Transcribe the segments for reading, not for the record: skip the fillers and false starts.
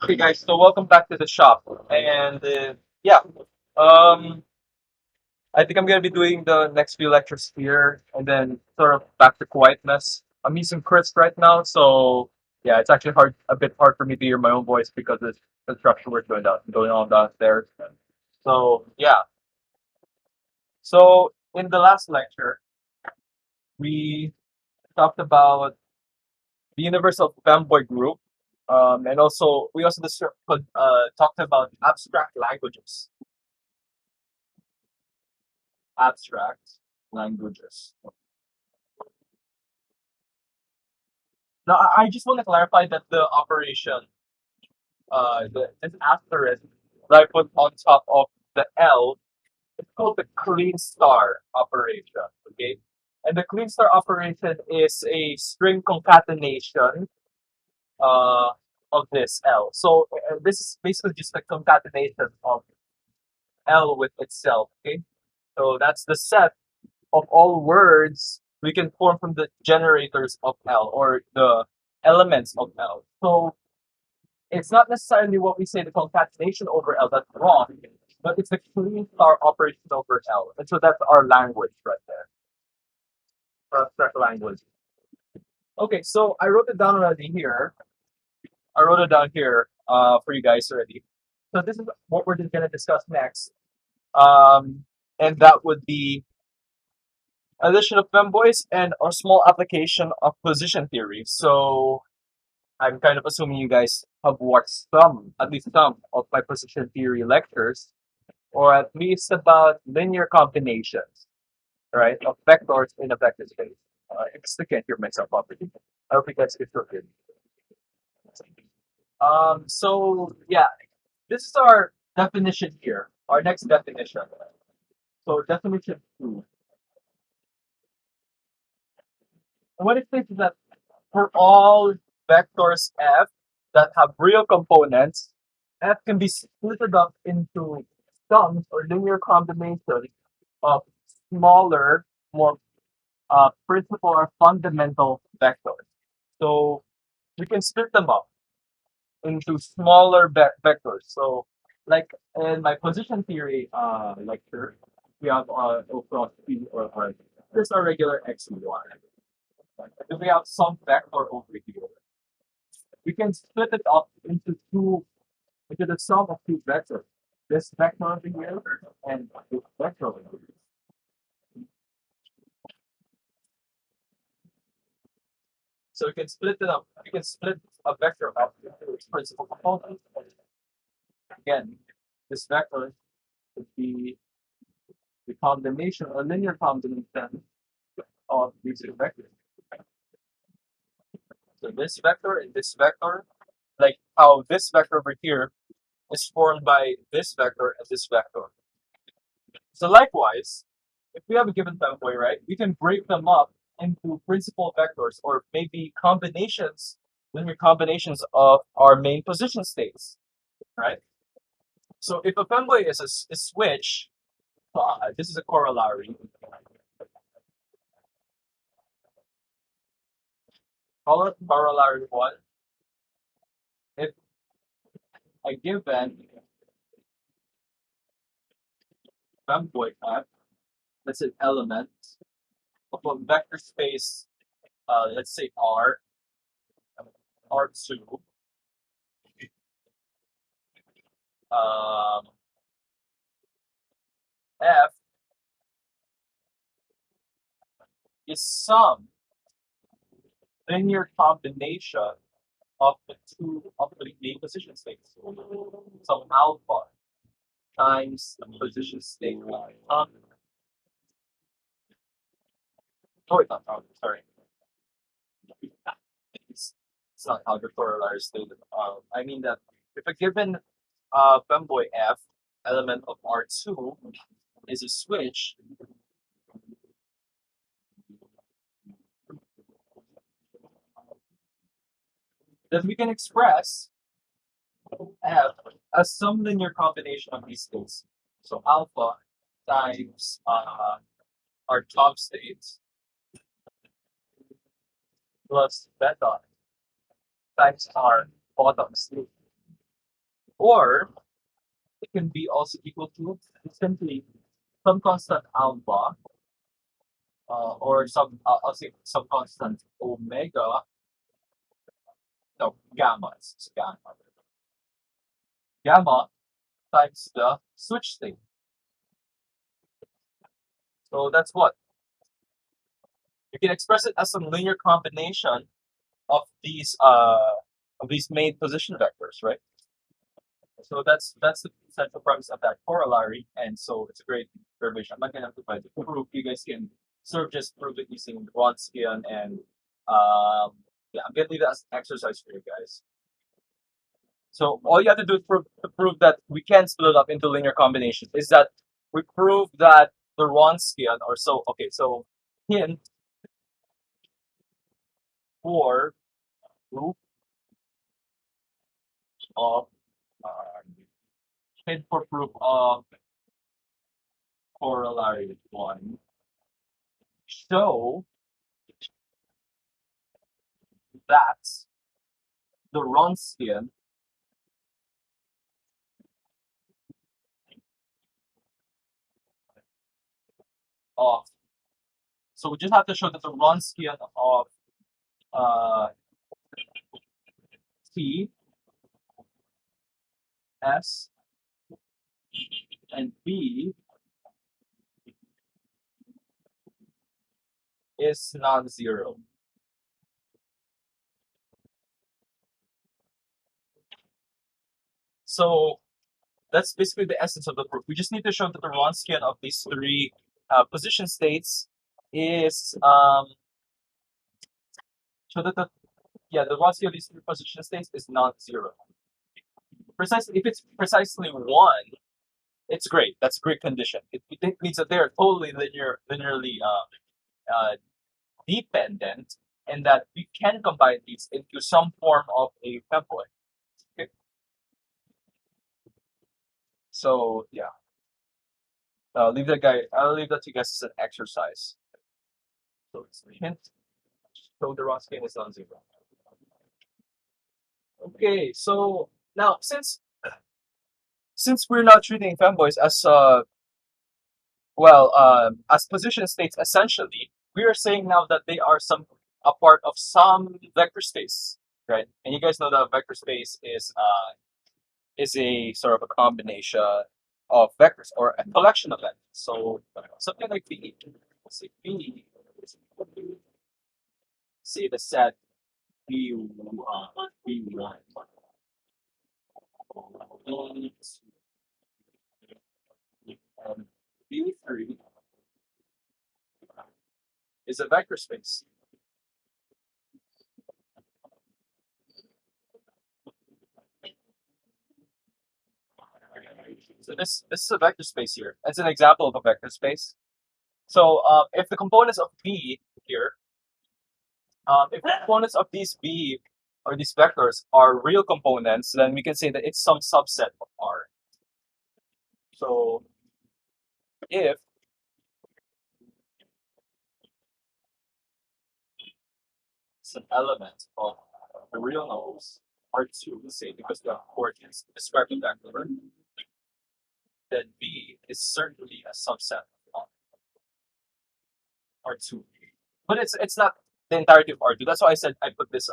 Okay, guys, so welcome back to the shop. And yeah, um, I think I'm gonna be doing the next few lectures here, and then sort of back to quietness. I'm using Chris right now, so yeah, it's actually a bit hard for me to hear my own voice because there's construction work going on downstairs. So yeah, so in the last lecture, we talked about the universal femboy group, and also we also talked about abstract languages. Abstract languages. Now, I just want to clarify that the operation, this asterisk that I put on top of the L, it's called the clean star operation. Okay, and the clean star operation is a string concatenation uh, of this L. So this is basically just a concatenation of L with itself. Okay, so that's the set of all words we can form from the generators of L or the elements of L. So it's not necessarily what we say the concatenation over L that's wrong, but it's the clean star operation over L. And so that's our language right there, our abstract language. Okay, so I wrote it down already here. I wrote it down here for you guys already. So this is what we're just going to discuss next. And that would be addition of Femboys and a small application of position theory. So I'm kind of assuming you guys have watched at least some of my position theory lectures, or at least about linear combinations, right, of vectors in a vector space. I still can't hear myself properly. I hope you guys can still hear me. So yeah, this is our definition here. Our next definition. So definition two. And what it says is that for all vectors f that have real components, f can be split up into sums or linear combinations of smaller, more principal or fundamental vectors. So we can split them up into smaller vectors. So, like in my position theory lecture, we have O cross P or R. This is our regular x and y. If we have some vector over here, we can split it up into the sum of two vectors. This vector over here and this vector over here. So we can split it up. We can split a vector up into its principal components. Again, this vector would be the combination, a linear combination of these two vectors. So this vector and this vector, like how this vector over here is formed by this vector and this vector. So likewise, if we have a given femboy, right, we can break them up into principal vectors or maybe combinations, linear combinations of our main position states, right? So if a femboy is a switch, this is a corollary. Corollary one. If a given femboy f, that's an element of a vector space, let's say R2, um, F is some linear combination of the main position states. Some alpha times the position state. Oh, it's not alpha, sorry. It's not alpha corollary state. I mean that if a given femboy F element of R2 is a switch, then we can express F as some linear combination of these states. So alpha times our top states plus beta times our bottom state. Or it can be also equal to simply some constant alpha, or I'll say some constant omega, no, gamma, it's gamma. Gamma times the switch state. So that's what you can express it as a linear combination of these main position vectors, right? So that's the central premise of that corollary, and so it's a great derivation. I'm not gonna have to try to prove. You guys can sort of just prove it using Wronskian, and yeah, I'm gonna leave that as an exercise for you guys. So all you have to do to prove that we can split it up into linear combinations is that we prove that the Wronskian, or so okay, so hint for proof of uh, hint for proof of corollary one. Show that the Wronskian of, so we just have to show that the Wronskian of uh, T, S, and B is non-zero. So that's basically the essence of the proof. We just need to show that the Wronskian of these three position states is show that the Wronskian of these three position states is non-zero. Precisely, if it's precisely one, it's great. That's a great condition. It means that they're totally linearly dependent, and that we can combine these into some form of a femboy. Okay. So yeah, leave that guy. I'll leave that to you guys as an exercise. So it's a hint. So the Roskian is non-zero. Okay, so now since we're not treating femboys as as position states, essentially we are saying now that they are a part of some vector space, right? And you guys know that vector space is a sort of a combination of vectors or a collection of vectors. So something like B, say B, say the set B1, B1, and B3 is a vector space. So this is a vector space here. It's an example of a vector space. So if the components of B here, if the components of these B or these vectors are real components, then we can say that it's some subset of R. So if it's an element of the real numbers R2, let's say, because the coordinates describe the vector, then B is certainly a subset of R2. But it's not the entirety of R2. That's why I said I put this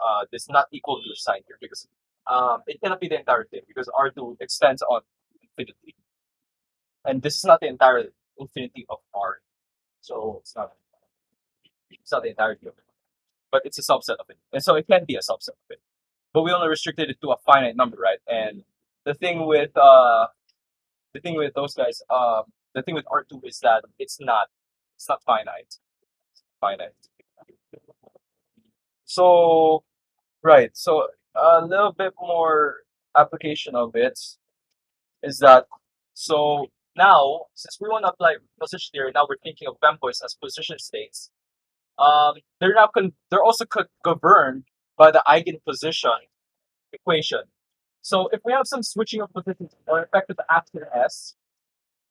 not equal to sign here, because it cannot be the entire thing, because R2 extends on infinity. And this is not the entire infinity of R. So it's not the entirety of it. But it's a subset of it. And so it can be a subset of it. But we only restricted it to a finite number, right? And the thing with those guys, the thing with R2 is that it's not finite. It's finite. So right. So a little bit more application of it is that, so now since we want to apply position theory, now we're thinking of femboys as position states. They're also governed by the eigenposition equation. So if we have some switching of positions or effective after S,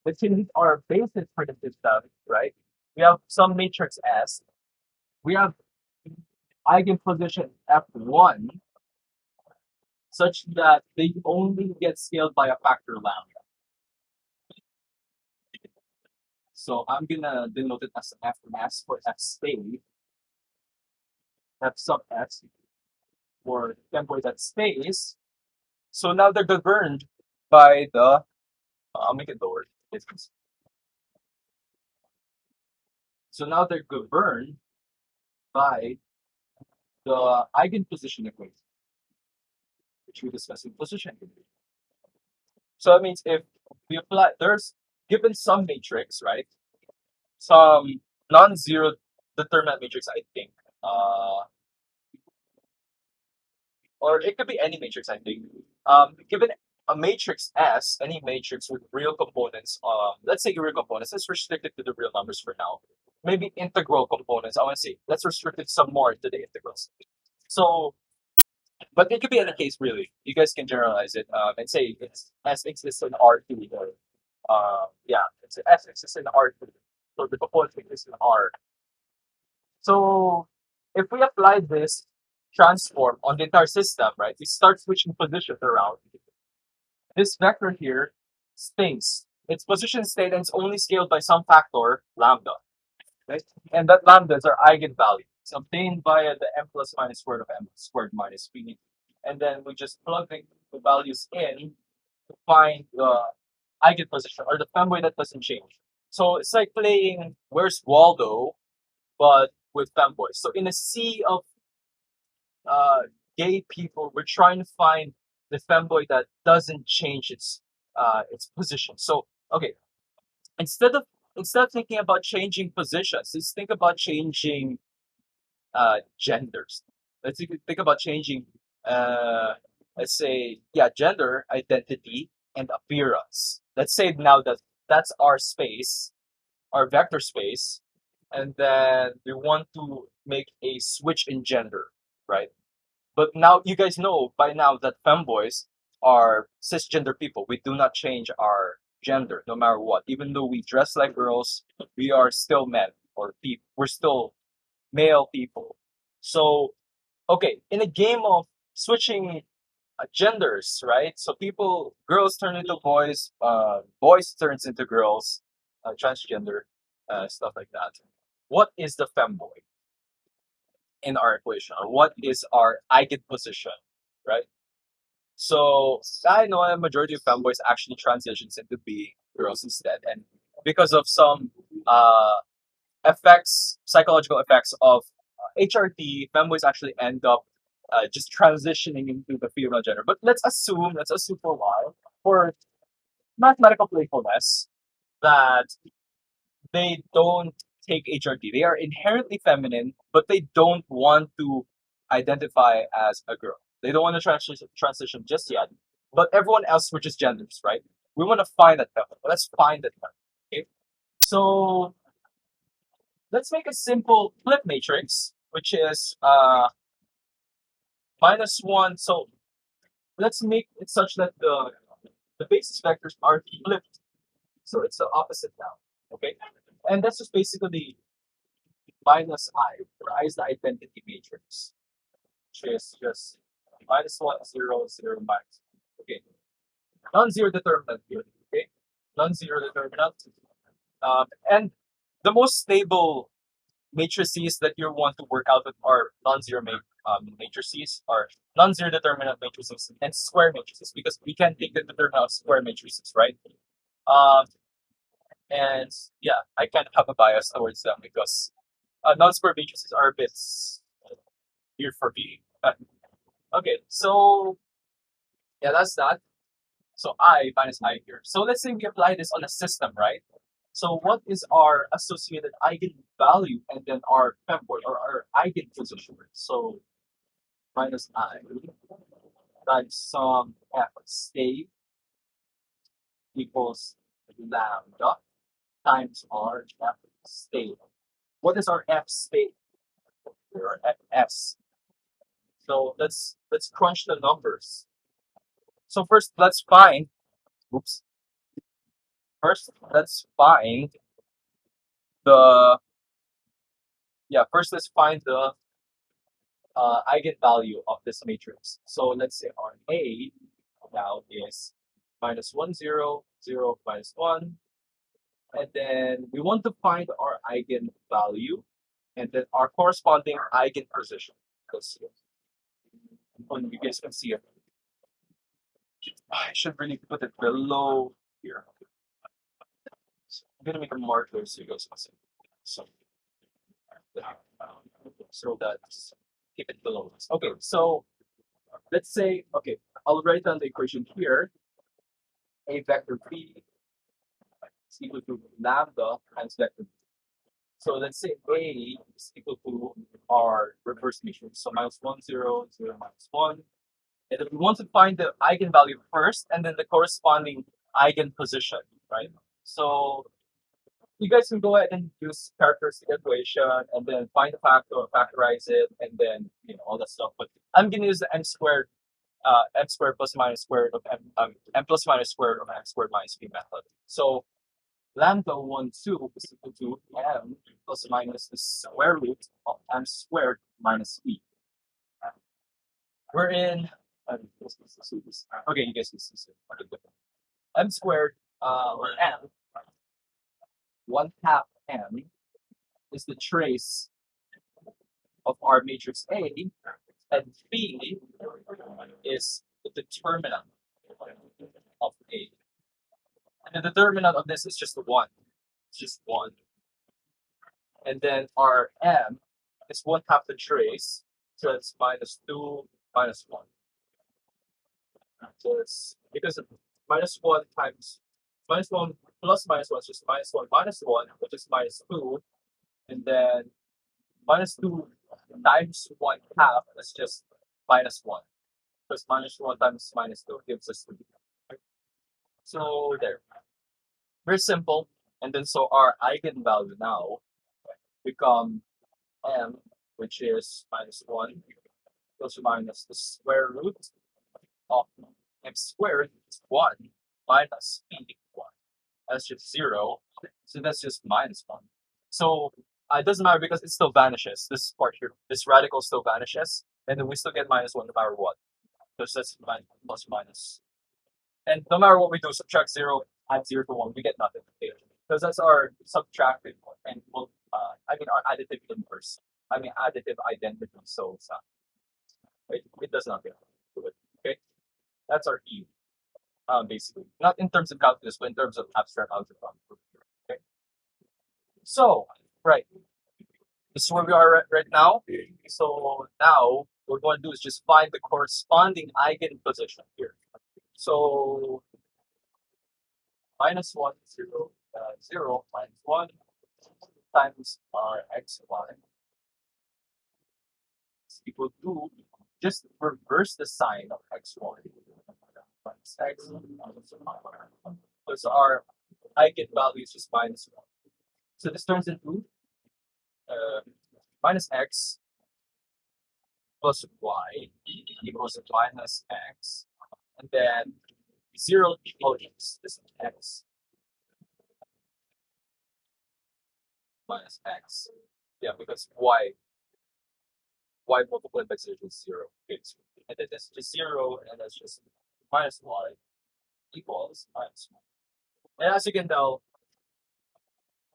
the these are basis for the system, right? We have some matrix S. We have eigenposition F1 such that they only get scaled by a factor lambda. So I'm gonna denote it as Fs for F space, F sub S for Femboys at space. So now they're governed by the, I'll make it lower. So now they're governed by the eigenposition equation, which we discussed in position. So that means if we apply, there's given some matrix, right? Some non-zero determinant matrix, I think. Or it could be any matrix, I think. Given a matrix S, any matrix with real components, let's say real components, let's restrict it to the real numbers for now. Maybe integral components, I want to say, let's restrict it some more to the integrals. So, but it could be any case, really. You guys can generalize it and say it's S exists in R2 or, yeah, it's S exists in R2. So the component exists in R. So if we apply this transform on the entire system, right, we start switching positions around. This vector here stays. Its position stays and it's only scaled by some factor, lambda. Right? And that lambda is our eigenvalue. It's obtained via the m plus minus squared of m squared minus b. And then we just plug the values in to find the eigenposition or the femboid that doesn't change. So it's like playing Where's Waldo, but with femboys. So in a sea of gay people, we're trying to find the femboy that doesn't change its position. So okay, instead of thinking about changing positions, let's think about changing genders. Think about changing let's say gender identity and appearance. Let's say now that that's our space, our vector space, and then we want to make a switch in gender, right? But now you guys know by now that femboys are cisgender people. We do not change our gender no matter what. Even though we dress like girls, we are still men or people. We're still male people. So, okay, in a game of switching genders, right? So girls turn into boys, boys turns into girls, transgender, stuff like that. What is the femboy in our equation? Or what is our eigenposition, right? So I know a majority of femboys actually transitions into being girls instead, and because of some effects, psychological effects of HRT, femboys actually end up just transitioning into the female gender. But let's assume for a while, for mathematical playfulness, that they don't take HRT. They are inherently feminine, but they don't want to identify as a girl. They don't want to transition just yet. But everyone else switches genders, right? We want to find that feminine. Let's find that feminine. Okay. So let's make a simple flip matrix, which is -1. So let's make it such that the basis vectors are flipped. So it's the opposite now. Okay. And that's just basically minus I, where I is the identity matrix, which is just -1, 0, 0, minus. Okay. Non-zero determinant here. Okay. Non-zero determinant. And the most stable matrices that you want to work out with are non-zero matrices, or non-zero determinant matrices and square matrices, because we can take the determinant of square matrices, right? Um, and yeah, I kind of have a bias towards them because non-square matrices are a bit weird for me. Okay, so yeah, that's that. So I minus I here. So let's say we apply this on a system, right? So what is our associated eigenvalue and then our femboid or our eigenposition? So minus I times some f stay equals lambda times our f stay. What is our f stay? Or fs. So let's crunch the numbers. So first let's find oops. First let's find the first let's find eigenvalue of this matrix. So let's say our A now is minus 1, 0, 0, minus 1. And then we want to find our eigenvalue and then our corresponding eigenposition. Let's see. You guys can see it. I should really put it below here. So I'm gonna make a marker so you guys can see. So, so that's keep it below this. Okay, so let's say I'll write down the equation here. A vector b is equal to lambda times vector b. So let's say A is equal to our reverse matrix. So minus 1, 0, 0, minus 1. And then we want to find the eigenvalue first and then the corresponding eigenposition, right? So you guys can go ahead and use characteristic equation and then find the factor, factorize it, and then all that stuff. But I'm gonna use the m squared plus minus squared of m plus minus squared of m squared minus b method. So lambda 1, 2 is equal to m plus minus the square root of m squared minus b. We're in. Okay, you guys can see it. M squared or m 1/2 m is the trace of our matrix A, and B is the determinant of A. And the determinant of this is just 1. It's just 1. And then our M is 1/2 the trace, so it's minus 2 minus 1. So it's because of minus 1 times minus 1 plus minus 1 is just minus 1 minus 1, which is minus 2. And then minus 2 times 1/2 is just minus 1. Because minus 1 times minus 2 gives us 3. So there. Very simple. And then so our eigenvalue now become m, which is minus 1 plus or minus the square root of m squared is 1 minus b 1. That's just 0. So that's just minus 1. So it doesn't matter because it still vanishes. This part here, this radical still vanishes. And then we still get minus 1 no matter what. Because that's plus minus. And no matter what we do, subtract 0, add 0 to 1, we get nothing. Because that's our subtractive one. And we'll, our additive inverse. Additive identity. So it's not. It does nothing to it. Okay? That's our E. Basically. Not in terms of calculus, but in terms of abstract algebra. Okay? So, right. This is where we are right now. So now what we're going to do is just find the corresponding eigenposition here. So minus 1, 0, 0, minus 1 times our xy is equal to, just reverse the sign of xy. Minus x minus 1. Because our eigenvalue is just minus 1. So this turns into minus x plus y equals to minus x. And then 0 equals this is x minus x. Yeah, because y multiplied by 0 is 0. Okay, so, and then that's just 0, and that's just minus y equals minus 1. And as you can tell,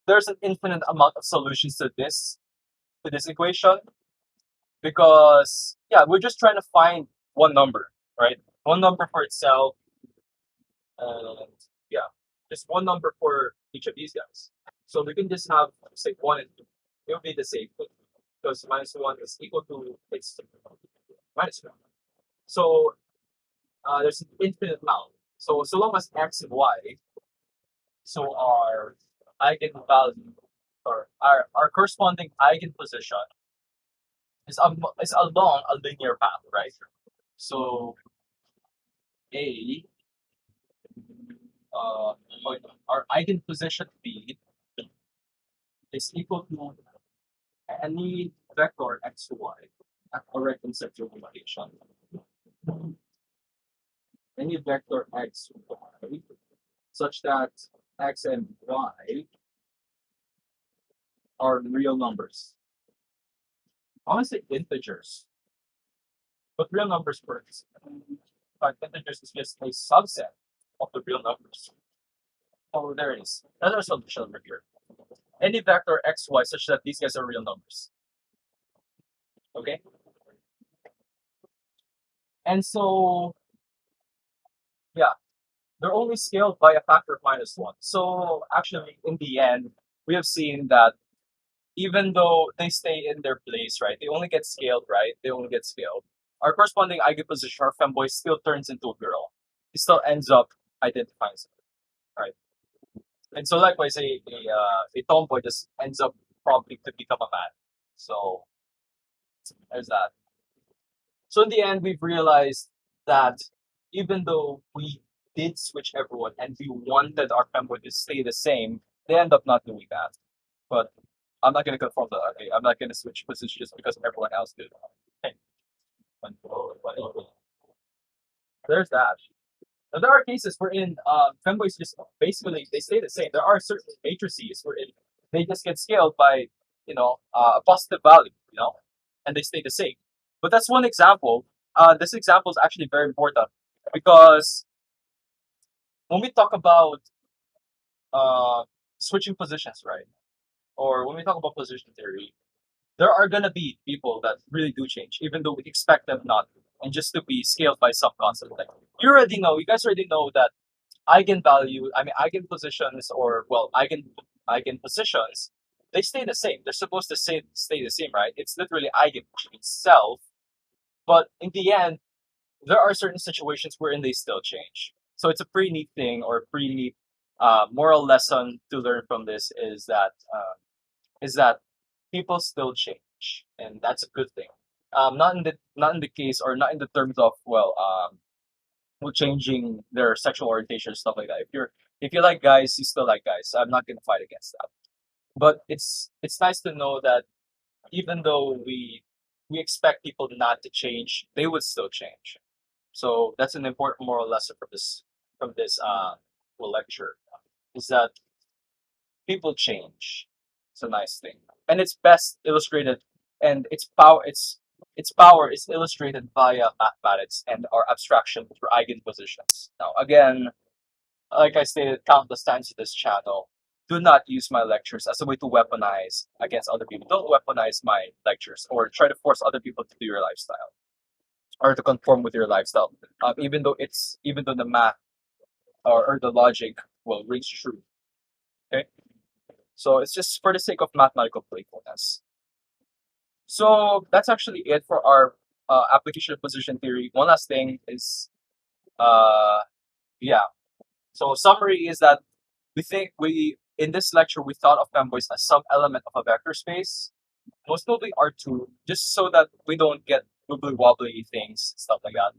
there's an infinite amount of solutions to this equation, because we're just trying to find one number, right? One number for itself, and just one number for each of these guys. So we can just have say 1 and 2. It will be the same thing because minus 1 is equal to it's minus 1. So there's an infinite amount. So long as x and y, so our eigenvalue or our corresponding eigenposition is along a linear path, right? So A, our eigenposition B is equal to any vector x, y at correct conceptual location. Any vector x, y such that x and y are real numbers. I want to say integers. But real numbers works. Integers is just a subset of the real numbers. Oh, there it is. Another solution over here. Any vector xy such that these guys are real numbers. Okay? And so, yeah, they're only scaled by a factor of -1. So actually, in the end, we have seen that even though they stay in their place, right, they only get scaled, right? They only get scaled. Our corresponding eigenposition, our femboy, still turns into a girl. He still ends up identifying something, right? And so likewise, a tomboy just ends up probably to become a man. So there's that. So in the end, we've realized that even though we did switch everyone and we wanted our femboy to stay the same, they end up not doing that. But I'm not going to confirm that. Okay, I'm not going to switch positions just because everyone else did. Okay. There's that. Now, there are cases wherein femboys just basically they stay the same. There are certain matrices wherein they just get scaled by a positive value, and they stay the same. But that's one example. This example is actually very important because when we talk about uh, switching positions, right, or when we talk about position theory, there are gonna be people that really do change, even though we expect them not, and just to be scaled by some concept. Like you guys already know that eigenvalue, I mean eigenpositions or well eigenpositions, they stay the same. They're supposed to stay the same, right? It's literally eigen, which means self. But in the end, there are certain situations wherein they still change. So it's a pretty neat thing or a pretty neat moral lesson to learn from this is that people still change, and that's a good thing. Not in the case or not in the terms of changing their sexual orientation and stuff like that. If you like guys, you still like guys. I'm not gonna fight against that. But it's nice to know that even though we expect people not to change, they would still change. So that's an important moral lesson from this lecture is that people change. It's a nice thing, and it's best illustrated, and its power is illustrated via mathematics and our abstraction through eigenpositions. Now, again, like I stated countless times in this channel, do not use my lectures as a way to weaponize against other people. Don't weaponize my lectures or try to force other people to do your lifestyle or to conform with your lifestyle. Even though the math or the logic will rings true. Okay, so it's just for the sake of mathematical playfulness. So that's actually it for our application of position theory. One last thing is, uh, yeah. So summary is that we think we in this lecture we thought of femboys as some element of a vector space, most notably R2, just so that we don't get wibbly wobbly things, stuff like that.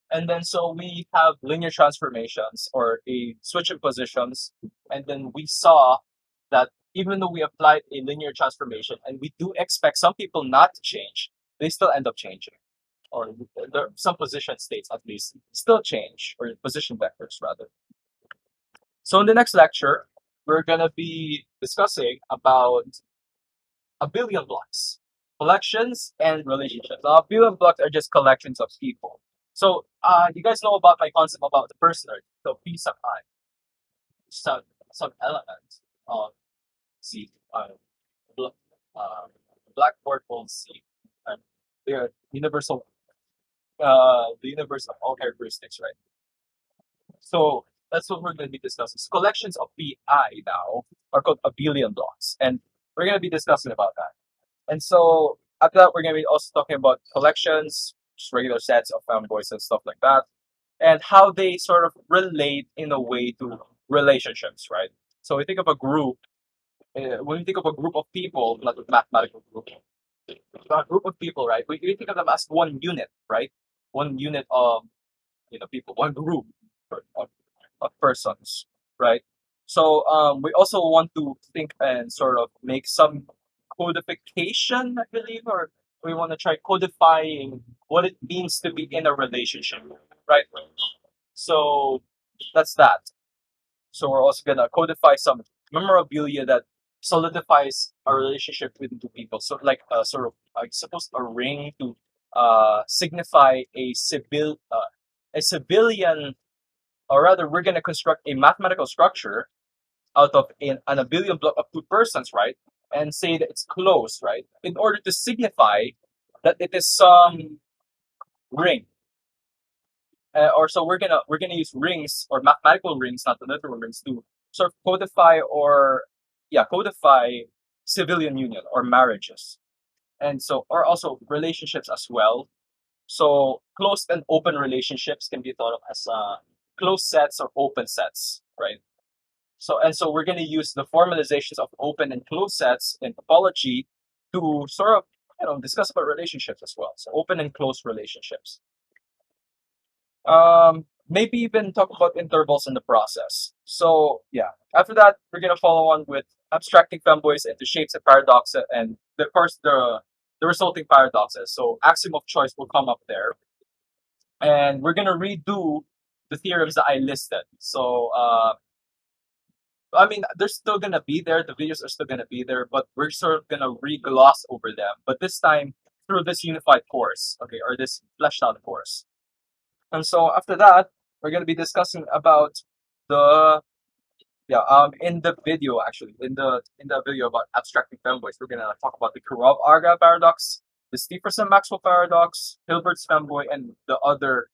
And then so we have linear transformations or a switch of positions, and then we saw that even though we applied a linear transformation and we do expect some people not to change, they still end up changing. Or some position states at least still change, or position vectors rather. So in the next lecture, we're gonna be discussing about a billion blocks, collections and relationships. Now, a billion blocks are just collections of people. So you guys know about my concept about the personal. So P sub I, some some element of C, bl- uh, blackboard will C, and the universe of all characteristics, right? So that's what we're going to be discussing. So collections of PI now are called abelian blocks, and we're going to be discussing about that. And so after that, we're going to be also talking about collections, just regular sets of fanboys and stuff like that, and how they sort of relate in a way to relationships, right? So we think of a group. When we think of a group of people, not a mathematical group, a group of people, right? We think of them as one unit, right? One unit of people, one group of persons, right? So we also want to think and sort of make some codification, I believe, or we want to try codifying what it means to be in a relationship, right? So that's that. So we're also gonna codify some memorabilia that solidifies a relationship with two people. So like sort of I suppose a ring to signify a civilian, or rather, we're gonna construct a mathematical structure out of an abelian block of two persons, right? And say that it's closed, right? In order to signify that it is some ring. Or so we're gonna use rings or mathematical rings, not the literal rings, to sort of codify or codify civilian union or marriages, and so or also relationships as well. So closed and open relationships can be thought of as closed sets or open sets, right? So we're going to use the formalizations of open and closed sets in topology to sort of discuss about relationships as well. So open and closed relationships. Maybe even talk about intervals in the process. So yeah, after that we're gonna follow on with abstracting femboys into shapes and paradoxes, and of course the resulting paradoxes. So axiom of choice will come up there, and we're gonna redo the theorems that I listed. So I mean, they're still gonna be there. The videos are still gonna be there, but we're sort of gonna re-gloss over them. But this time through this unified course, okay, or this fleshed out course. And so after that, we're gonna be discussing about the in the video actually in the video about abstracting femboys, we're gonna talk about the Kirov-Argyll paradox, the Stephenson-Maxwell paradox, Hilbert's femboy, and the other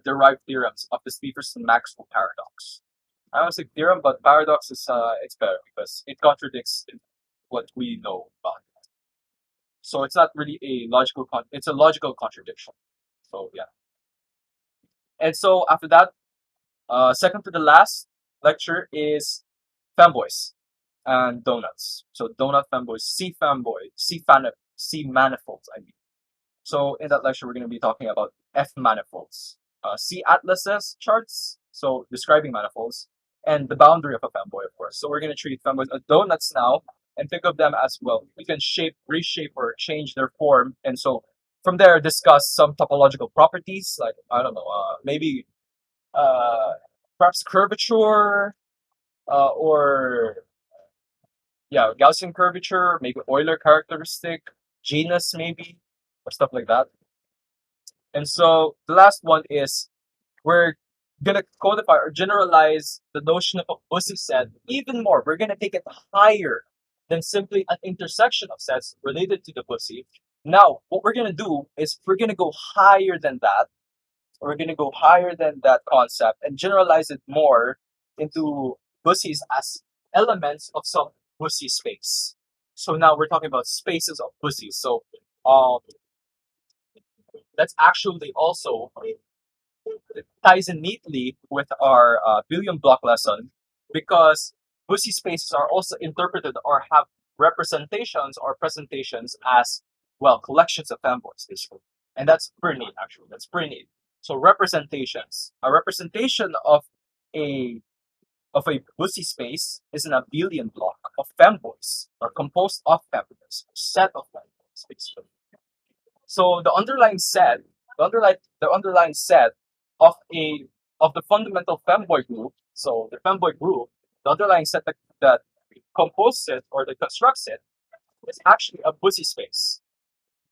derived theorems of the Stephenson-Maxwell paradox. I don't say theorem, but paradox is it's better because it contradicts what we know about it. So it's not really a logical it's a logical contradiction. So yeah. And so after that, second to the last lecture is Fanboys and Donuts. So donut fanboys, C manifolds, I mean. So in that lecture, we're going to be talking about F manifolds, C atlases charts, so describing manifolds, and the boundary of a fanboy, of course. So we're going to treat fanboys as donuts now and think of them as, well, we can shape, reshape, or change their form. And so from there, discuss some topological properties, like, I don't know, maybe perhaps curvature, or yeah, Gaussian curvature, maybe Euler characteristic, genus maybe, or stuff like that. And so the last one is we're gonna codify or generalize the notion of a Bussy set even more. We're gonna take it higher than simply an intersection of sets related to the Bussy. Now, what we're gonna do is we're gonna go higher than that. We're gonna go higher than that concept and generalize it more into Bussies as elements of some Bussy space. So now we're talking about spaces of Bussies. So um, that's actually also ties in neatly with our billion block lesson, because Bussy spaces are also interpreted or have representations or presentations as, well, collections of fanboys, basically. And that's pretty neat, actually. That's pretty neat. So representations. A representation a of a Bussy space is an abelian block of femboys, or composed of femboys, a set of femboys, basically. So the underlying set of a of the fundamental femboy group. So the femboy group, the underlying set that composes it or that constructs it is actually a Bussy space.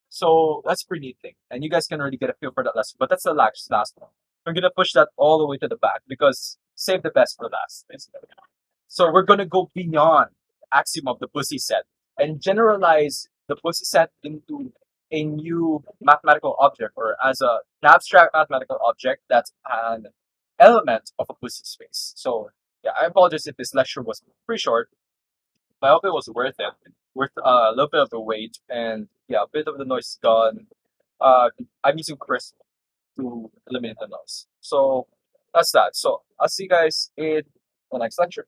So that's a pretty neat thing, and you guys can already get a feel for that lesson. But that's the last one. We're gonna push that all the way to the back because save the best for last. Basically. So we're gonna go beyond the axiom of the Bussy set and generalize the Bussy set into a new mathematical object, or as an abstract mathematical object that's an element of a Bussy space. So yeah, I apologize if this lecture was pretty short, but I hope it was worth it. Worth a little bit of the wait, and yeah, a bit of the noise is gone. I'm using Crisp to eliminate the noise. So that's that. So I'll see you guys in the next lecture.